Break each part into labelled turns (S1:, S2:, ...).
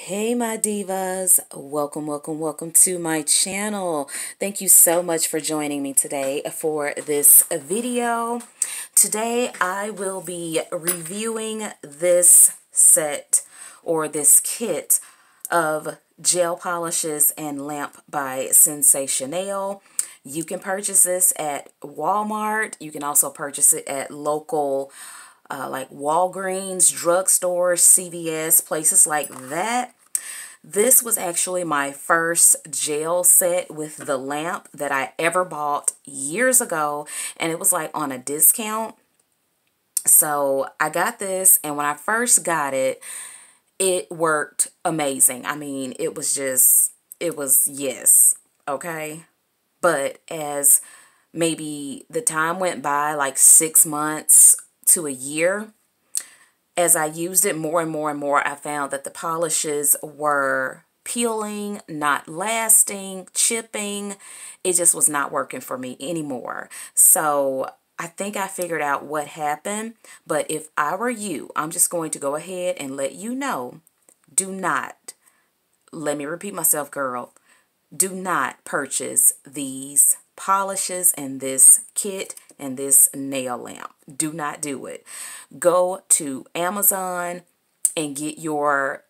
S1: Hey my divas, welcome to my channel. Thank you so much for joining me today for this video. Today I will be reviewing this set or this kit of gel polishes and lamp by Sensationail. You can purchase this at Walmart. You can also purchase it at local like Walgreens, drugstores, CVS, places like that. This was actually my first gel set with the lamp that I ever bought years ago, and it was like on a discount. So I got this, and when I first got it, it worked amazing. I mean, it was yes, okay. But as maybe the time went by, like 6 months to a year, as I used it more and more, I found that the polishes were peeling, not lasting, chipping. It just was not working for me anymore. So I think I figured out what happened. But if I were you, I'm just going to go ahead and let you know, do not, let me repeat myself, girl, do not purchase these polishes and this kit and this nail lamp. Do not do it. Go to Amazon and get your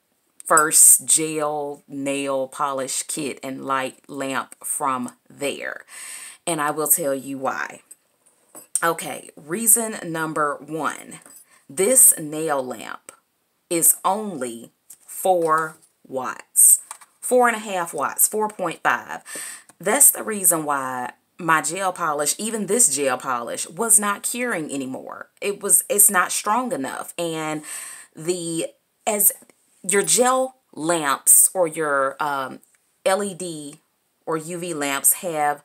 S1: first gel nail polish kit and light lamp from there. And I will tell you why. Okay, reason number one. This nail lamp is only 4 watts. 4.5 watts, 4.5. That's the reason why my gel polish, even this gel polish, was not curing anymore. It's not strong enough. And as your gel lamps or your LED or UV lamps have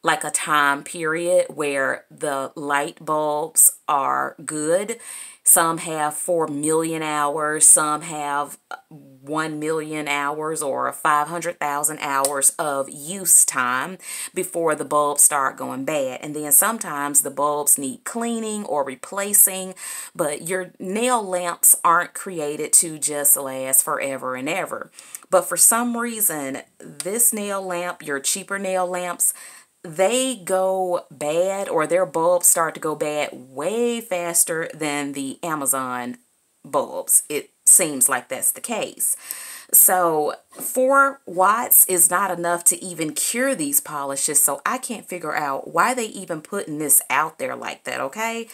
S1: like a time period where the light bulbs are good. Some have 4 million hours, some have 1 million hours or 500,000 hours of use time before the bulbs start going bad. And then sometimes the bulbs need cleaning or replacing, but your nail lamps aren't created to just last forever and ever. But for some reason, this nail lamp, your cheaper nail lamps, they go bad, or their bulbs start to go bad way faster than the Amazon bulbs. It seems like that's the case. So 4 watts is not enough to even cure these polishes. So I can't figure out why they even putting this out there like that, okay?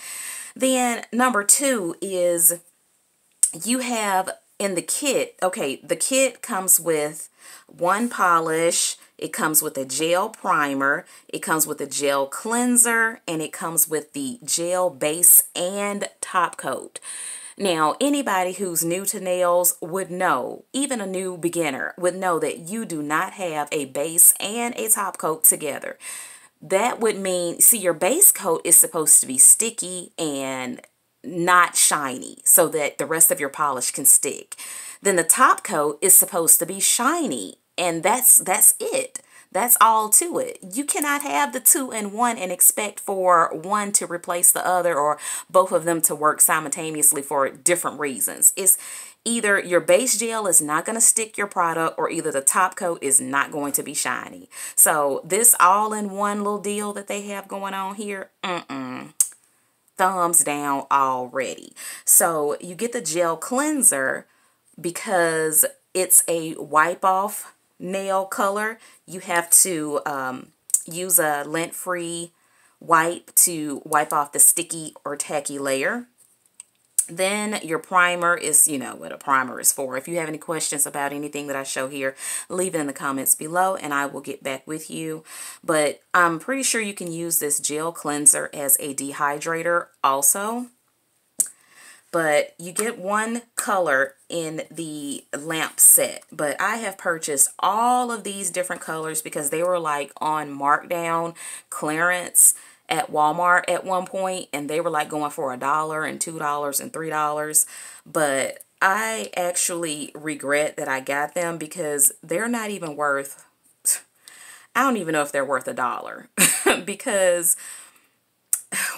S1: Then number two is you have in the kit, okay, the kit comes with one polish. It comes with a gel primer, it comes with a gel cleanser, and it comes with the gel base and top coat. Now, anybody who's new to nails would know, even a new beginner would know that you do not have a base and a top coat together. That would mean, see, your base coat is supposed to be sticky and not shiny so that the rest of your polish can stick. Then the top coat is supposed to be shiny. And that's it. That's all to it. You cannot have the 2-in-1 and expect for one to replace the other or both of them to work simultaneously for different reasons. It's either your base gel is not going to stick your product, or either the top coat is not going to be shiny. So this all-in-one little deal that they have going on here, thumbs down already. So you get the gel cleanser because it's a wipe off nail color. You have to use a lint-free wipe to wipe off the sticky or tacky layer. Then your primer is, you know what a primer is for. If you have any questions about anything that I show here, leave it in the comments below and I will get back with you. But I'm pretty sure you can use this gel cleanser as a dehydrator also. But you get one color in the lamp set. But I have purchased all of these different colors because they were like on markdown clearance at Walmart at one point. And they were like going for $1 and $2 and $3. But I actually regret that I got them because they're not even worth, I don't even know if they're worth $1. Because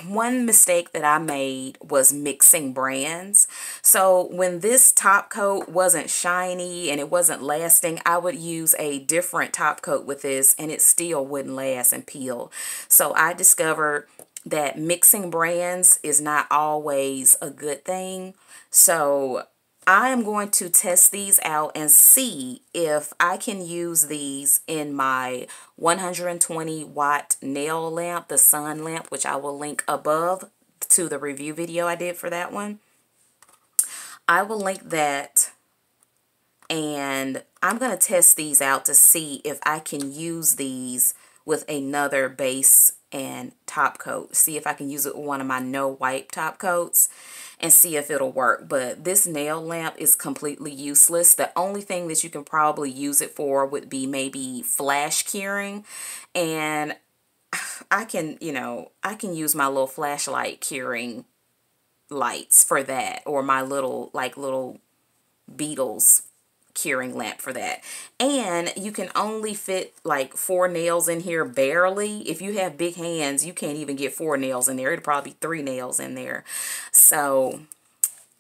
S1: one mistake that I made was mixing brands. So when this top coat wasn't shiny and it wasn't lasting, I would use a different top coat with this and it still wouldn't last and peel. So I discovered that mixing brands is not always a good thing. So I am going to test these out and see if I can use these in my 120 watt nail lamp, the sun lamp, which I will link above to the review video I did for that one. I will link that, and I'm going to test these out to see if I can use these with another base and top coat. See if I can use it with one of my no wipe top coats and see if it'll work. But this nail lamp is completely useless. The only thing that you can probably use it for would be maybe flash curing. And I can, you know, I can use my little flashlight curing lights for that, or my little, like little Beatles curing lamp for that. And you can only fit like 4 nails in here barely. If you have big hands, you can't even get 4 nails in there. It'd probably be 3 nails in there. So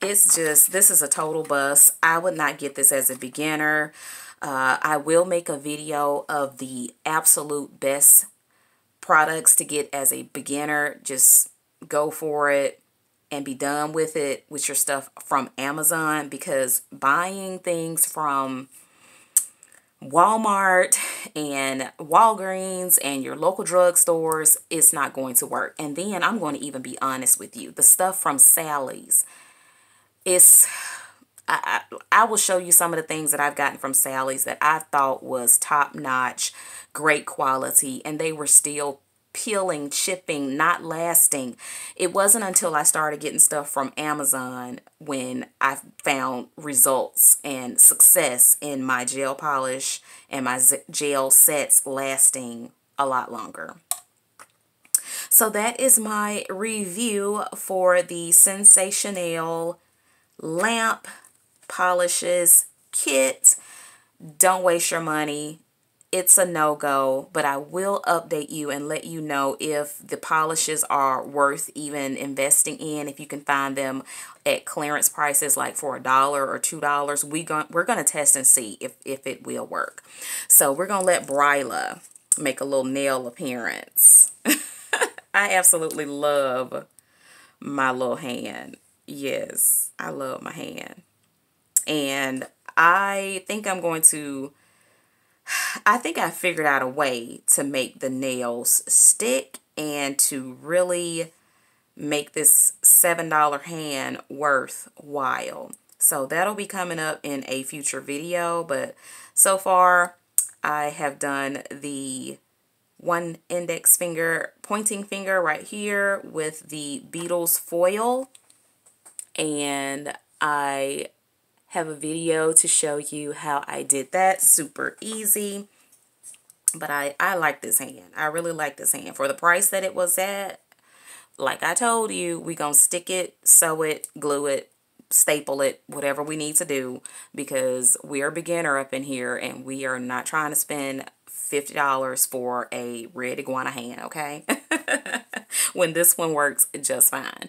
S1: it's just, this is a total bust. I would not get this as a beginner. I will make a video of the absolute best products to get as a beginner. Just go for it and be done with it with your stuff from Amazon, because buying things from Walmart and Walgreens and your local drugstores, it's not going to work. And then I'm going to even be honest with you, the stuff from Sally's, I will show you some of the things that I've gotten from Sally's that I thought was top-notch, great quality, and they were still peeling, chipping, not lasting. It wasn't until I started getting stuff from Amazon when I found results and success in my gel polish and my gel sets lasting a lot longer. So that is my review for the Sensationail Lamp Polishes Kit. Don't waste your money. It's a no-go, but I will update you and let you know if the polishes are worth even investing in. If you can find them at clearance prices, like for $1 or $2, we're gonna test and see if it will work. So we're gonna let Bryla make a little nail appearance. I absolutely love my little hand. Yes, I love my hand. And I think I figured out a way to make the nails stick and to really make this $7 hand worthwhile. So that'll be coming up in a future video, but so far I have done the one index finger, pointing finger right here with the Beatles foil, and I have a video to show you how I did that. Super easy. But I like this hand. I really like this hand. For the price that it was at, like I told you, we gonna stick it, sew it, glue it, staple it, whatever we need to do, because we are beginner up in here and we are not trying to spend $50 for a red iguana hand, okay? When this one works just fine.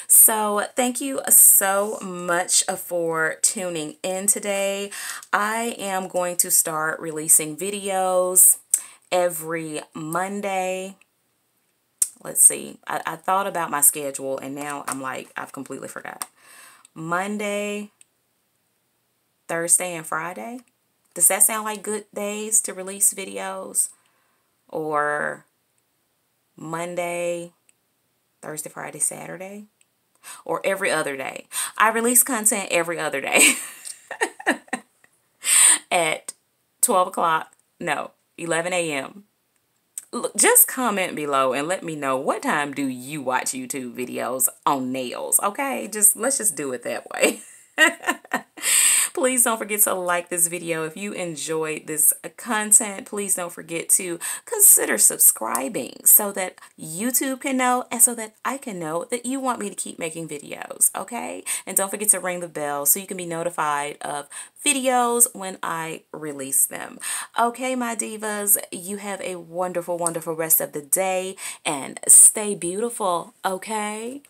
S1: So thank you so much for tuning in today. I am going to start releasing videos every Monday. Let's see. I thought about my schedule and now I'm like, I've completely forgot. Monday, Thursday, and Friday. Does that sound like good days to release videos? Or Monday, Thursday, Friday, Saturday? Or every other day? I release content every other day. At 12 o'clock. No, 11 a.m. Look, just comment below and let me know, what time do you watch YouTube videos on nails? Okay, let's just do it that way. Please don't forget to like this video. If you enjoyed this content, please don't forget to consider subscribing so that YouTube can know and so that I can know that you want me to keep making videos, okay? And don't forget to ring the bell so you can be notified of videos when I release them. Okay, my divas, you have a wonderful, wonderful rest of the day and stay beautiful, okay?